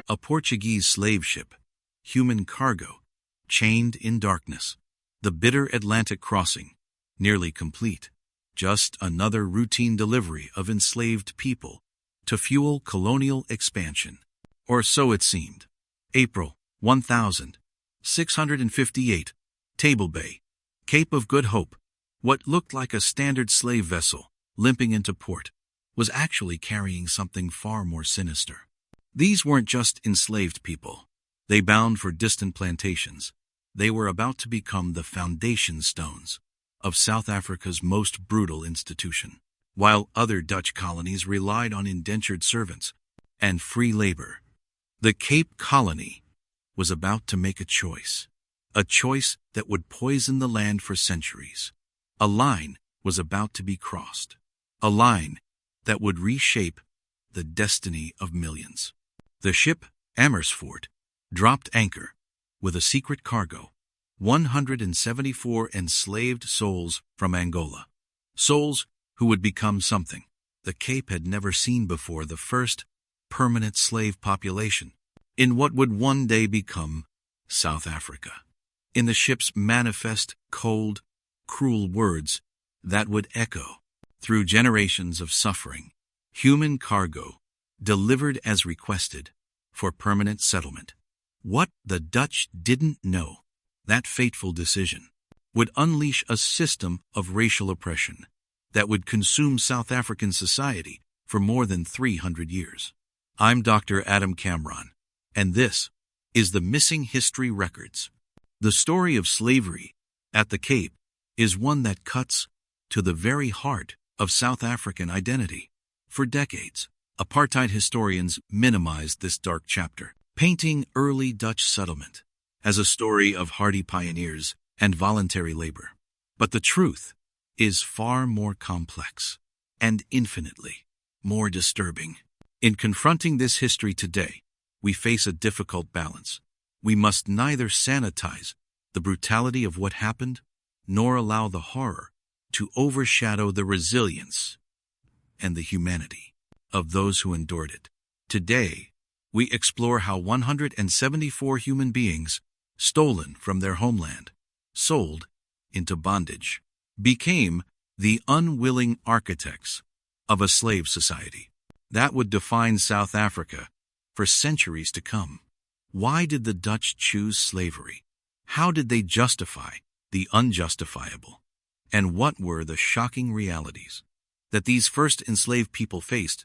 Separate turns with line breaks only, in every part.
A Portuguese slave ship, human cargo, chained in darkness. The bitter Atlantic crossing, nearly complete. Just another routine delivery of enslaved people to fuel colonial expansion. Or so it seemed. April 1658, Table Bay, Cape of Good Hope. What looked like a standard slave vessel, limping into port, was actually carrying something far more sinister. These weren't just enslaved people. They bound for distant plantations. They were about to become the foundation stones of South Africa's most brutal institution. While other Dutch colonies relied on indentured servants and free labor, the Cape Colony was about to make a choice that would poison the land for centuries. A line was about to be crossed, a line that would reshape the destiny of millions. The ship, Amersfoort, dropped anchor with a secret cargo, 174 enslaved souls from Angola. Souls who would become something the Cape had never seen before, the first permanent slave population in what would one day become South Africa. In the ship's manifest, cold, cruel words that would echo through generations of suffering, human cargo, delivered as requested for permanent settlement. What the Dutch didn't know, that fateful decision would unleash a system of racial oppression that would consume South African society for more than 300 years. I'm Dr. Adam Cameron, and this is the Missing History Records. The story of slavery at the Cape is one that cuts to the very heart of South African identity. For decades, apartheid historians minimized this dark chapter, painting early Dutch settlement as a story of hardy pioneers and voluntary labor. But the truth is far more complex and infinitely more disturbing. In confronting this history today, we face a difficult balance. We must neither sanitize the brutality of what happened, nor allow the horror to overshadow the resilience and the humanity of those who endured it. Today, we explore how 174 human beings, stolen from their homeland, sold into bondage, became the unwilling architects of a slave society that would define South Africa for centuries to come. Why did the Dutch choose slavery? How did they justify the unjustifiable? And what were the shocking realities that these first enslaved people faced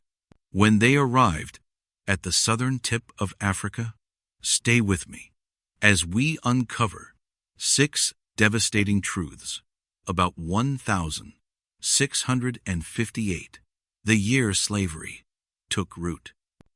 when they arrived at the southern tip of Africa? Stay with me as we uncover 6 devastating truths about 1658, the year slavery took root.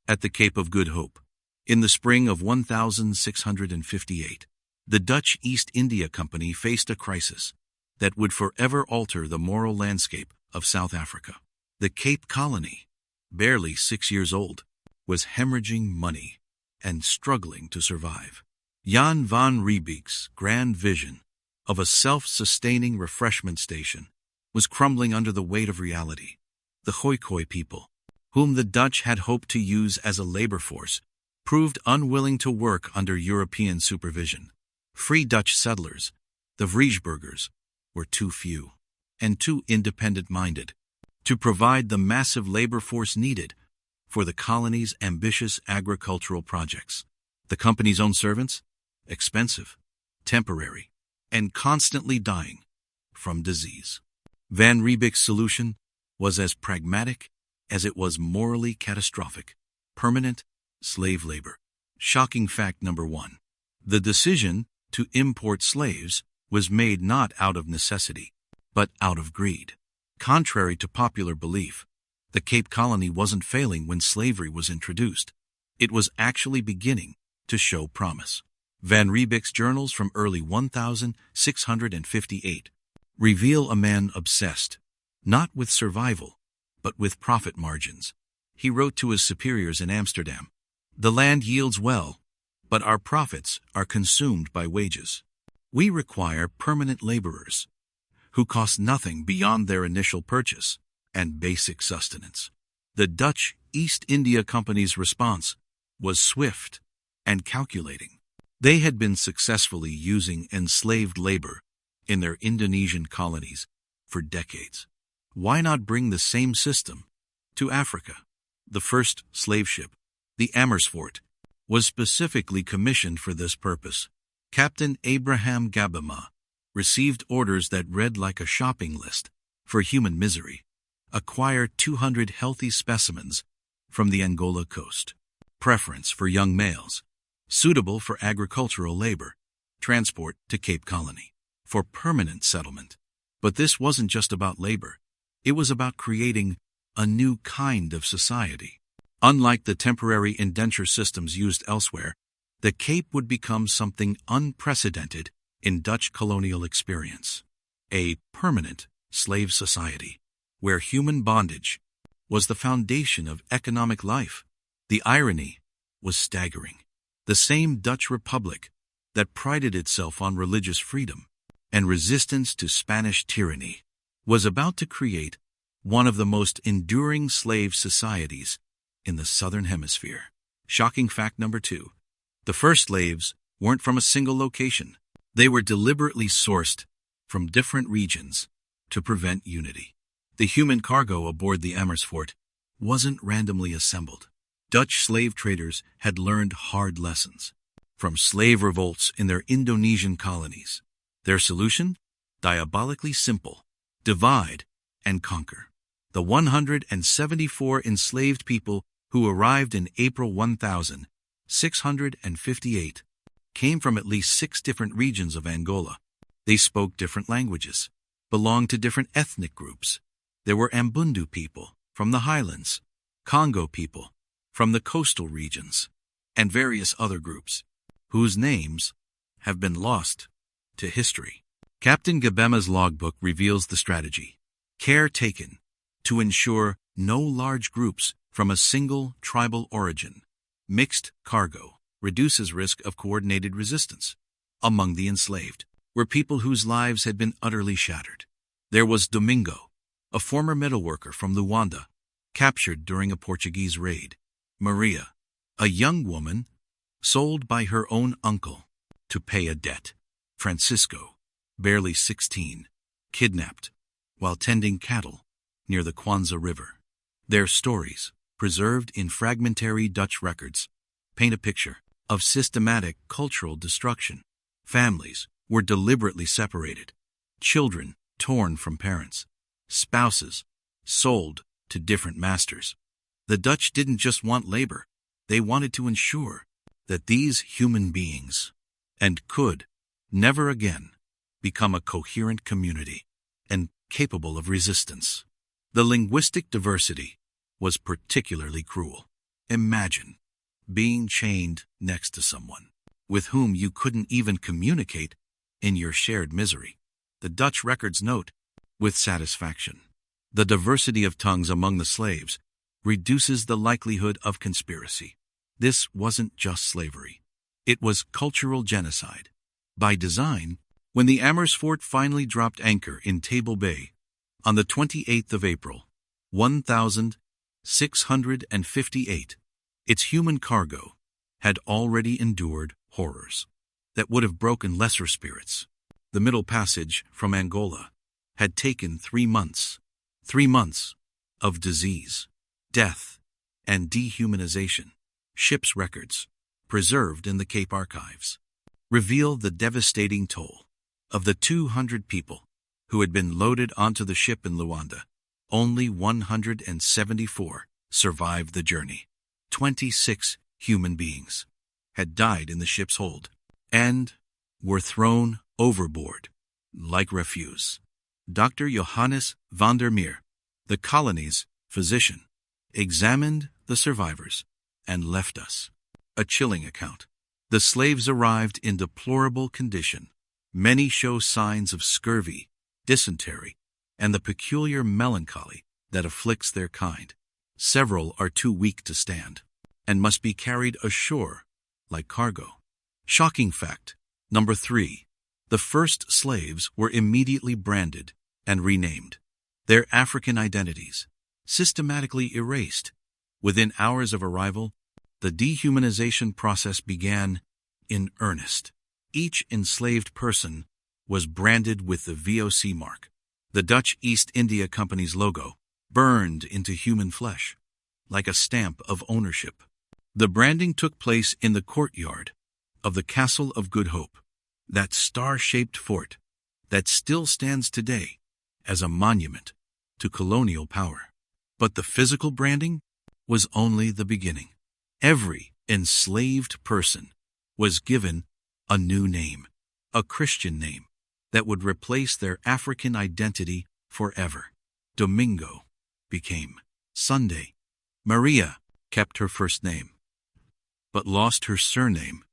At the Cape of Good Hope, in the spring of 1658, the Dutch East India Company faced a crisis that would forever alter the moral landscape of South Africa. The Cape Colony, barely 6 years old, was hemorrhaging money and struggling to survive. Jan van Riebeeck's grand vision of a self-sustaining refreshment station was crumbling under the weight of reality. The Khoikhoi people, whom the Dutch had hoped to use as a labor force, proved unwilling to work under European supervision. Free Dutch settlers, the Vrijburgers, were too few and too independent-minded to provide the massive labor force needed for the colony's ambitious agricultural projects. The company's own servants? Expensive, temporary, and constantly dying from disease. Van Riebeeck's solution was as pragmatic as it was morally catastrophic: permanent slave labor. Shocking fact number 1. The decision to import slaves was made not out of necessity, but out of greed. Contrary to popular belief, the Cape Colony wasn't failing when slavery was introduced. It was actually beginning to show promise. Van Riebeeck's journals from early 1658 reveal a man obsessed, not with survival, but with profit margins. He wrote to his superiors in Amsterdam, "The land yields well, but our profits are consumed by wages. We require permanent laborers who cost nothing beyond their initial purchase and basic sustenance." The Dutch East India Company's response was swift and calculating. They had been successfully using enslaved labor in their Indonesian colonies for decades. Why not bring the same system to Africa? The first slave ship, the Amersfoort, was specifically commissioned for this purpose. Captain Abraham Gabama received orders that read like a shopping list for human misery. Acquire 200 healthy specimens from the Angola coast. Preference for young males, suitable for agricultural labor. Transport to Cape Colony for permanent settlement. But this wasn't just about labor. It was about creating a new kind of society. Unlike the temporary indenture systems used elsewhere, the Cape would become something unprecedented in Dutch colonial experience. A permanent slave society, where human bondage was the foundation of economic life. The irony was staggering. The same Dutch Republic that prided itself on religious freedom and resistance to Spanish tyranny was about to create one of the most enduring slave societies in the Southern Hemisphere. Shocking fact number 2. The first slaves weren't from a single location. They were deliberately sourced from different regions to prevent unity. The human cargo aboard the Amersfoort wasn't randomly assembled. Dutch slave traders had learned hard lessons from slave revolts in their Indonesian colonies. Their solution? Diabolically simple: divide and conquer. The 174 enslaved people who arrived in April 1658 came from at least 6 different regions of Angola. They spoke different languages, belonged to different ethnic groups. There were Ambundu people from the highlands, Congo people from the coastal regions, and various other groups whose names have been lost to history. Captain Gabema's logbook reveals the strategy. Care taken to ensure no large groups from a single tribal origin. Mixed cargo reduces risk of coordinated resistance. Among the enslaved were people whose lives had been utterly shattered. There was Domingo, a former metalworker from Luanda, captured during a Portuguese raid. Maria, a young woman sold by her own uncle to pay a debt. Francisco, barely 16, kidnapped while tending cattle near the Kwanza River. Their stories, preserved in fragmentary Dutch records, paint a picture of systematic cultural destruction. Families were deliberately separated, children torn from parents, spouses sold to different masters. The Dutch didn't just want labor, they wanted to ensure that these human beings could never again become a coherent community and capable of resistance. The linguistic diversity was particularly cruel. Imagine being chained next to someone with whom you couldn't even communicate in your shared misery. The Dutch records note, with satisfaction, the diversity of tongues among the slaves reduces the likelihood of conspiracy. This wasn't just slavery. It was cultural genocide. By design, when the Amersfoort finally dropped anchor in Table Bay on the 28th of April, 1658, its human cargo had already endured horrors that would have broken lesser spirits. The Middle Passage from Angola had taken 3 months. 3 months of disease, death, and dehumanization. Ship's records, preserved in the Cape archives, reveal the devastating toll. Of the 200 people who had been loaded onto the ship in Luanda, only 174 survived the journey. 26 human beings had died in the ship's hold and were thrown overboard like refuse. Dr. Johannes van der Meer, the colony's physician, examined the survivors and left us a chilling account. The slaves arrived in deplorable condition. Many show signs of scurvy, dysentery, and the peculiar melancholy that afflicts their kind. Several are too weak to stand and must be carried ashore like cargo. Shocking fact number 3. The first slaves were immediately branded and renamed. Their African identities systematically erased. Within hours of arrival, the dehumanization process began in earnest. Each enslaved person was branded with the VOC mark, the Dutch East India Company's logo, burned into human flesh, like a stamp of ownership. The branding took place in the courtyard of the Castle of Good Hope, that star-shaped fort that still stands today as a monument to colonial power. But the physical branding was only the beginning. Every enslaved person was given a new name, a Christian name, that would replace their African identity forever. Domingo became Sunday. Maria kept her first name, but lost her surname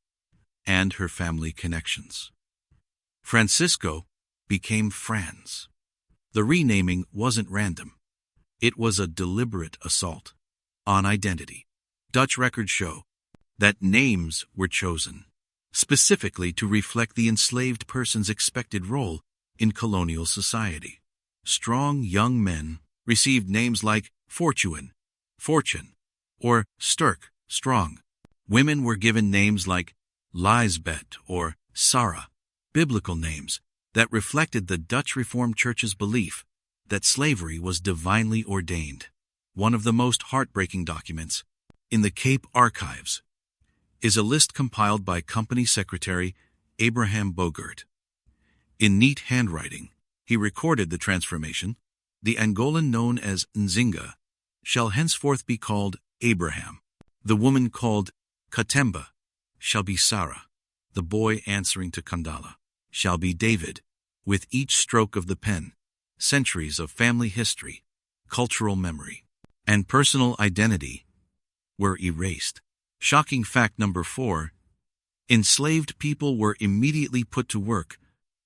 and her family connections. Francisco became Franz. The renaming wasn't random. It was a deliberate assault on identity. Dutch records show that names were chosen specifically to reflect the enslaved person's expected role in colonial society. Strong young men received names like Fortune, or Sturk, strong. Women were given names like Lisbeth or Sarah, biblical names that reflected the Dutch Reformed Church's belief that slavery was divinely ordained. One of the most heartbreaking documents in the Cape Archives is a list compiled by Company Secretary Abraham Bogert. In neat handwriting, he recorded the transformation. The Angolan known as Nzinga shall henceforth be called Abraham. The woman called Katemba shall be Sarah. The boy answering to Kandala shall be David. With each stroke of the pen, centuries of family history, cultural memory, and personal identity were erased. Shocking fact number 4. Enslaved people were immediately put to work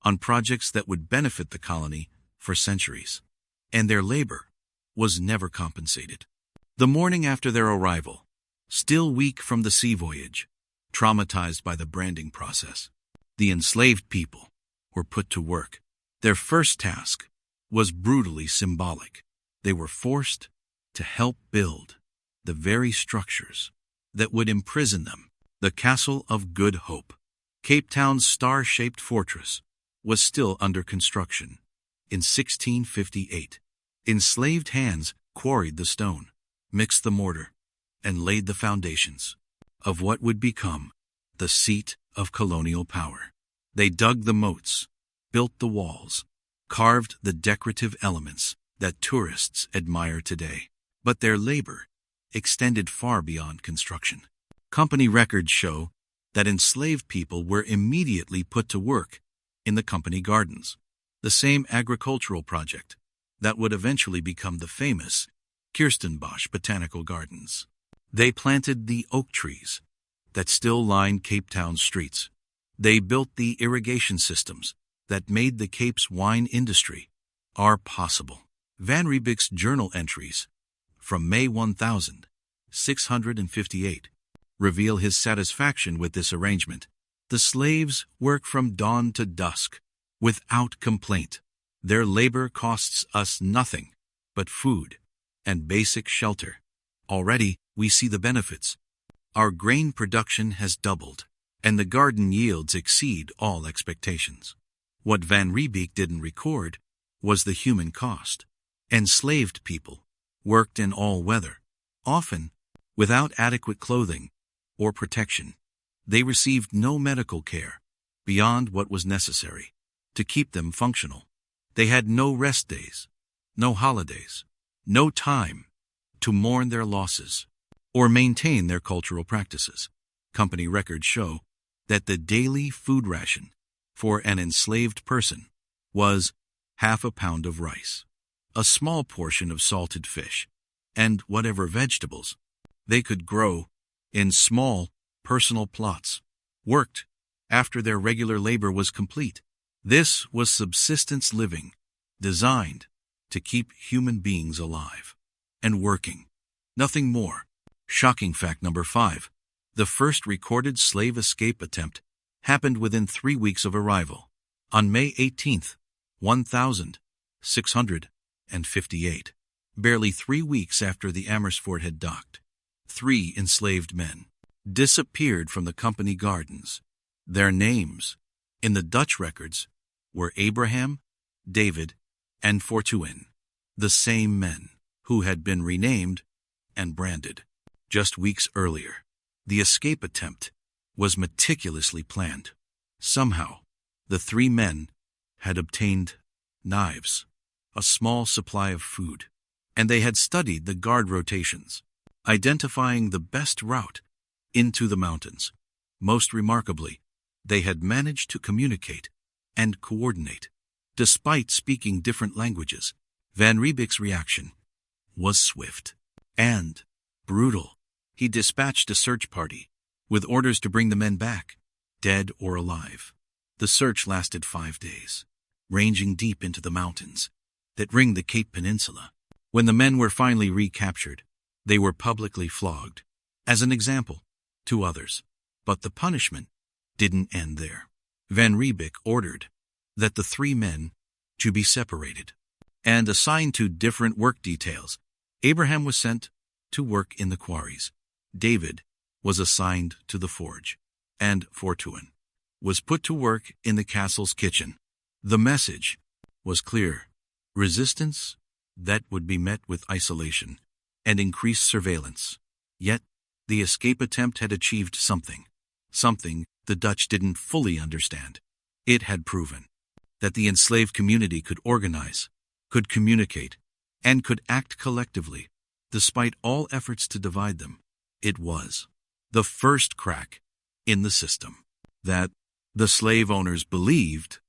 on projects that would benefit the colony for centuries, and their labor was never compensated. The morning after their arrival, still weak from the sea voyage, traumatized by the branding process, the enslaved people were put to work. Their first task was brutally symbolic. They were forced to help build the very structures that would imprison them. The Castle of Good Hope, Cape Town's star-shaped fortress, was still under construction. In 1658, enslaved hands quarried the stone, mixed the mortar, and laid the foundations of what would become the seat of colonial power. They dug the moats, built the walls, carved the decorative elements that tourists admire today. But their labor extended far beyond construction. Company records show that enslaved people were immediately put to work in the company gardens, the same agricultural project that would eventually become the famous Kirstenbosch Botanical Gardens. They planted the oak trees that still line Cape Town streets. They built the irrigation systems that made the Cape's wine industry possible. Van Riebeeck's journal entries from May 1658 reveal his satisfaction with this arrangement. The slaves work from dawn to dusk, without complaint. Their labor costs us nothing but food and basic shelter. Already, we see the benefits. Our grain production has doubled, and the garden yields exceed all expectations. What Van Riebeeck didn't record was the human cost. Enslaved people worked in all weather, often without adequate clothing or protection. They received no medical care beyond what was necessary to keep them functional. They had no rest days, no holidays, no time to mourn their losses or maintain their cultural practices. Company records show that the daily food ration for an enslaved person was half a pound of rice, a small portion of salted fish, and whatever vegetables they could grow in small personal plots, worked after their regular labor was complete. This was subsistence living, designed to keep human beings alive and working. Nothing more. Shocking fact number 5. The first recorded slave escape attempt happened within 3 weeks of arrival. On May 18, 1658, barely 3 weeks after the Amersfoort had docked, 3 enslaved men disappeared from the company gardens. Their names, in the Dutch records, were Abraham, David, and Fortuin, the same men who had been renamed and branded. Just weeks earlier, the escape attempt was meticulously planned. Somehow, the three men had obtained knives, a small supply of food, and they had studied the guard rotations, identifying the best route into the mountains. Most remarkably, they had managed to communicate and coordinate. Despite speaking different languages, Van Riebeek's reaction was swift and brutal. He dispatched a search party with orders to bring the men back, dead or alive. The search lasted 5 days, ranging deep into the mountains that ring the Cape Peninsula. When the men were finally recaptured, they were publicly flogged as an example to others. But the punishment didn't end there. Van Riebeek ordered that the three men to be separated and assigned to different work details. Abraham was sent to work in the quarries. David was assigned to the forge, and Fortuin was put to work in the castle's kitchen. The message was clear: resistance that would be met with isolation and increased surveillance. Yet, the escape attempt had achieved something the Dutch didn't fully understand. It had proven that the enslaved community could organize, could communicate, and could act collectively, despite all efforts to divide them. It was the first crack in the system that the slave owners believed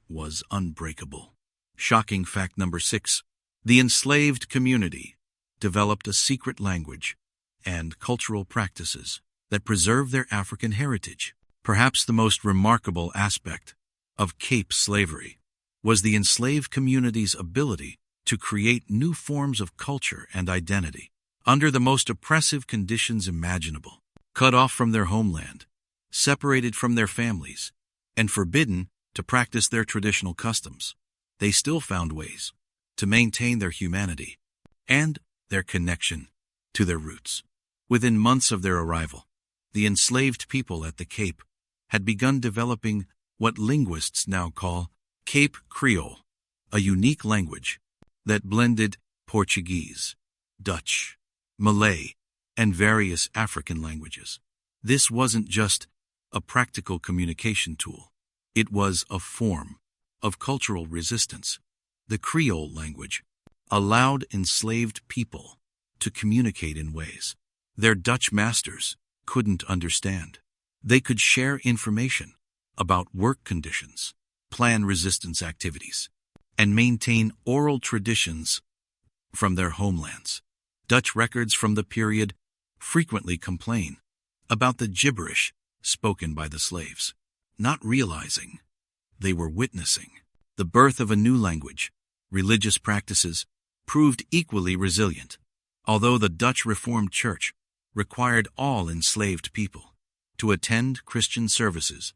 was unbreakable. Shocking fact number 6. The enslaved community developed a secret language and cultural practices that preserve their African heritage. Perhaps the most remarkable aspect of Cape slavery was the enslaved community's ability to create new forms of culture and identity under the most oppressive conditions imaginable. Cut off from their homeland, separated from their families, and forbidden to practice their traditional customs, they still found ways to maintain their humanity and their connection to their roots. Within months of their arrival, the enslaved people at the Cape had begun developing what linguists now call Cape Creole, a unique language that blended Portuguese, Dutch, Malay, and various African languages. This wasn't just a practical communication tool. It was a form of cultural resistance. The Creole language allowed enslaved people to communicate in ways their Dutch masters couldn't understand. They could share information about work conditions, plan resistance activities, and maintain oral traditions from their homelands. Dutch records from the period frequently complain about the gibberish spoken by the slaves, not realizing they were witnessing the birth of a new language. Religious practices proved equally resilient. Although the Dutch Reformed Church required all enslaved people to attend Christian services,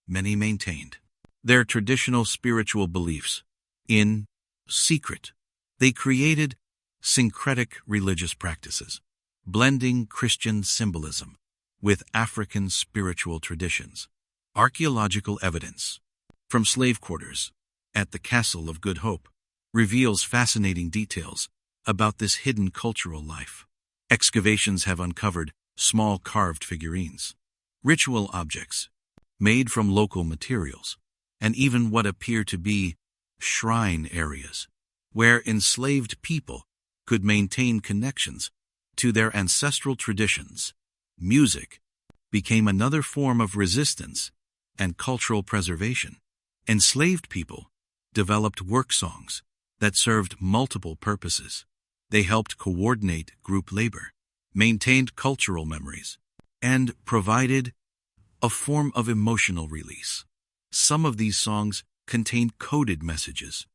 many maintained their traditional spiritual beliefs in secret. They created syncretic religious practices, blending Christian symbolism with African spiritual traditions. Archaeological evidence from slave quarters at the Castle of Good Hope reveals fascinating details about this hidden cultural life. Excavations have uncovered small carved figurines, ritual objects made from local materials, and even what appear to be shrine areas where enslaved people could maintain connections to their ancestral traditions. Music became another form of resistance and cultural preservation. Enslaved people developed work songs that served multiple purposes. They helped coordinate group labor, maintained cultural memories, and provided a form of emotional release. Some of these songs contained coded messages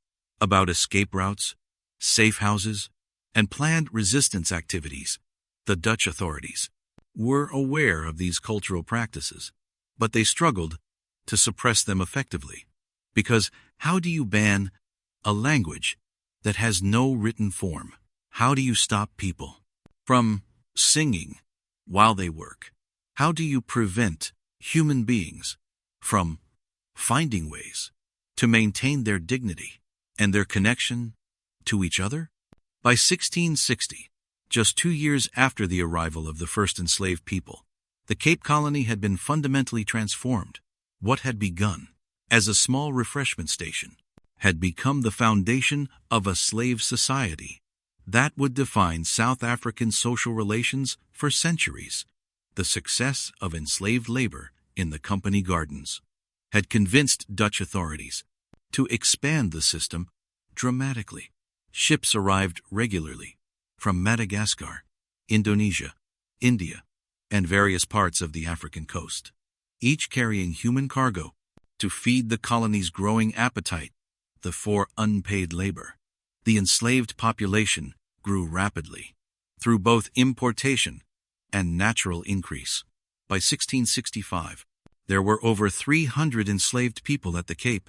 about escape routes, safe houses, and planned resistance activities. The Dutch authorities were aware of these cultural practices, but they struggled to suppress them effectively. Because how do you ban a language that has no written form? How do you stop people from singing while they work, How do you prevent human beings from finding ways to maintain their dignity and their connection to each other? By 1660, just 2 years after the arrival of the first enslaved people, the Cape Colony had been fundamentally transformed. What had begun as a small refreshment station had become the foundation of a slave society that would define South African social relations for centuries. The success of enslaved labor in the Company Gardens had convinced Dutch authorities to expand the system dramatically. Ships arrived regularly from Madagascar, Indonesia, India, and various parts of the African coast, each carrying human cargo to feed the colony's growing appetite for unpaid labor. The enslaved population grew rapidly through both importation and natural increase. By 1665, there were over 300 enslaved people at the Cape.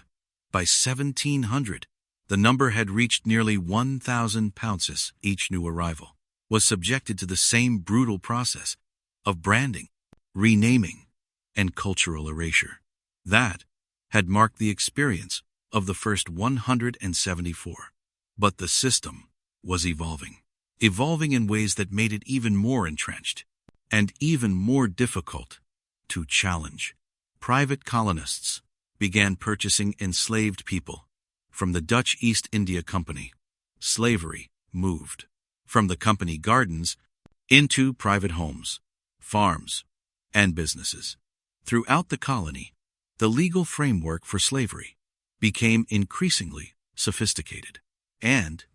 By 1700, the number had reached nearly 1,000 pounces. Each new arrival was subjected to the same brutal process of branding, renaming, and cultural erasure that had marked the experience of the first 174. But the system was evolving in ways that made it even more entrenched and even more difficult to challenge. Private colonists began purchasing enslaved people from the Dutch East India Company. Slavery moved from the Company Gardens into private homes, farms, and businesses. Throughout the colony, the legal framework for slavery became increasingly sophisticated and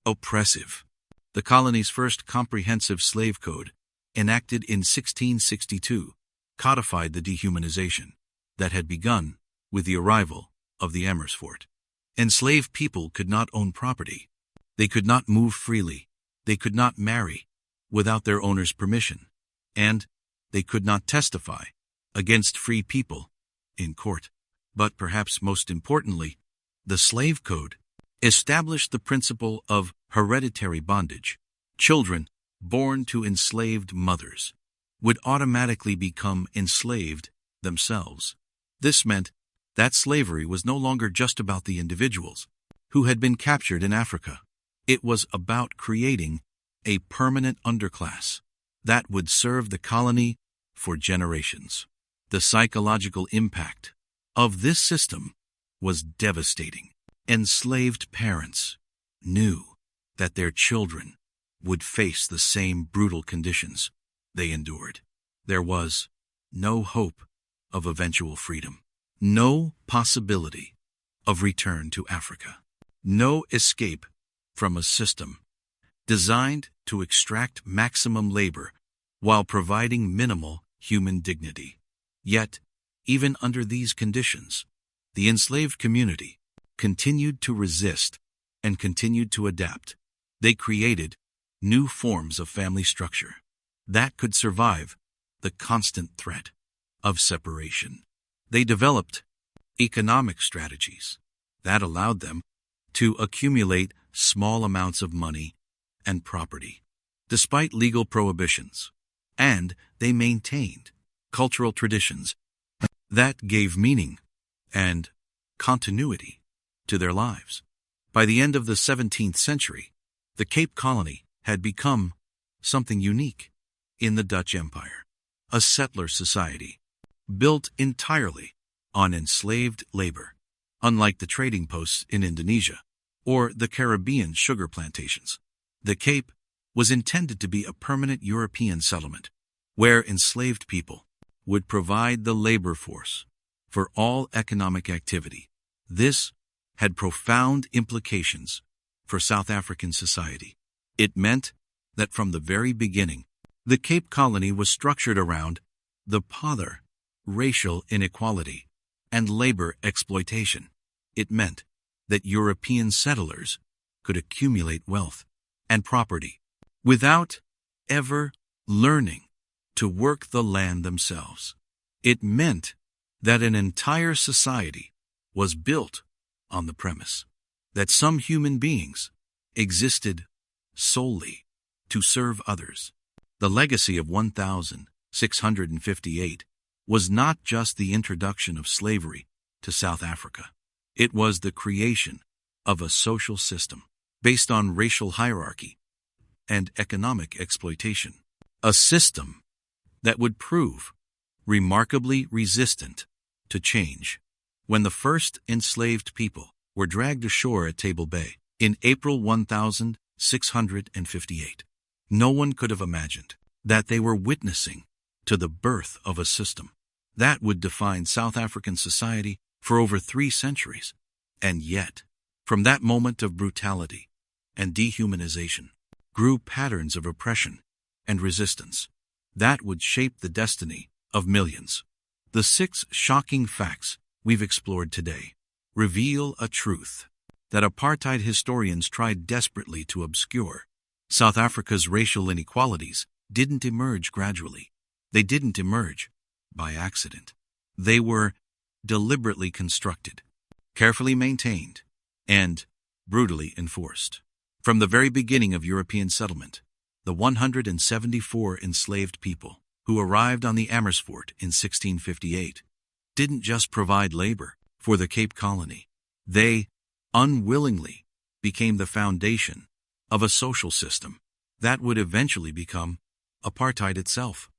oppressive. The colony's first comprehensive slave code, enacted in 1662, codified the dehumanization that had begun with the arrival of the Amersfoort. Enslaved people could not own property. They could not move freely. They could not marry without their owner's permission. And they could not testify against free people in court. But perhaps most importantly, the slave code established the principle of hereditary bondage. Children born to enslaved mothers would automatically become enslaved themselves. This meant that slavery was no longer just about the individuals who had been captured in Africa. It was about creating a permanent underclass that would serve the colony for generations. The psychological impact of this system was devastating. Enslaved parents knew that their children would face the same brutal conditions they endured. There was no hope of eventual freedom, no possibility of return to Africa, no escape from a system designed to extract maximum labor while providing minimal human dignity. Yet, even under these conditions, the enslaved community continued to resist and continued to adapt. They created new forms of family structure that could survive the constant threat of separation. They developed economic strategies that allowed them to accumulate small amounts of money and property, despite legal prohibitions, and they maintained cultural traditions that gave meaning and continuity to their lives. By the end of the 17th century, the Cape Colony had become something unique in the Dutch Empire, a settler society built entirely on enslaved labor. Unlike the trading posts in Indonesia or the Caribbean sugar plantations, the Cape was intended to be a permanent European settlement where enslaved people would provide the labor force for all economic activity. This had profound implications for South African society. It meant that from the very beginning, the Cape Colony was structured around the power, racial inequality, and labor exploitation. It meant that European settlers could accumulate wealth and property without ever learning to work the land themselves. It meant that an entire society was built on the premise that some human beings existed solely to serve others. The legacy of 1,000 658, was not just the introduction of slavery to South Africa. It was the creation of a social system based on racial hierarchy and economic exploitation. A system that would prove remarkably resistant to change. When the first enslaved people were dragged ashore at Table Bay in April 1658, no one could have imagined that they were witnessing to the birth of a system that would define South African society for over 3 centuries. And yet, from that moment of brutality and dehumanization, grew patterns of oppression and resistance that would shape the destiny of millions. The 6 shocking facts we've explored today reveal a truth that apartheid historians tried desperately to obscure. South Africa's racial inequalities didn't emerge gradually. They didn't emerge by accident. They were deliberately constructed, carefully maintained, and brutally enforced. From the very beginning of European settlement, the 174 enslaved people who arrived on the Amersfoort in 1658 didn't just provide labor for the Cape Colony. They unwillingly became the foundation of a social system that would eventually become apartheid itself.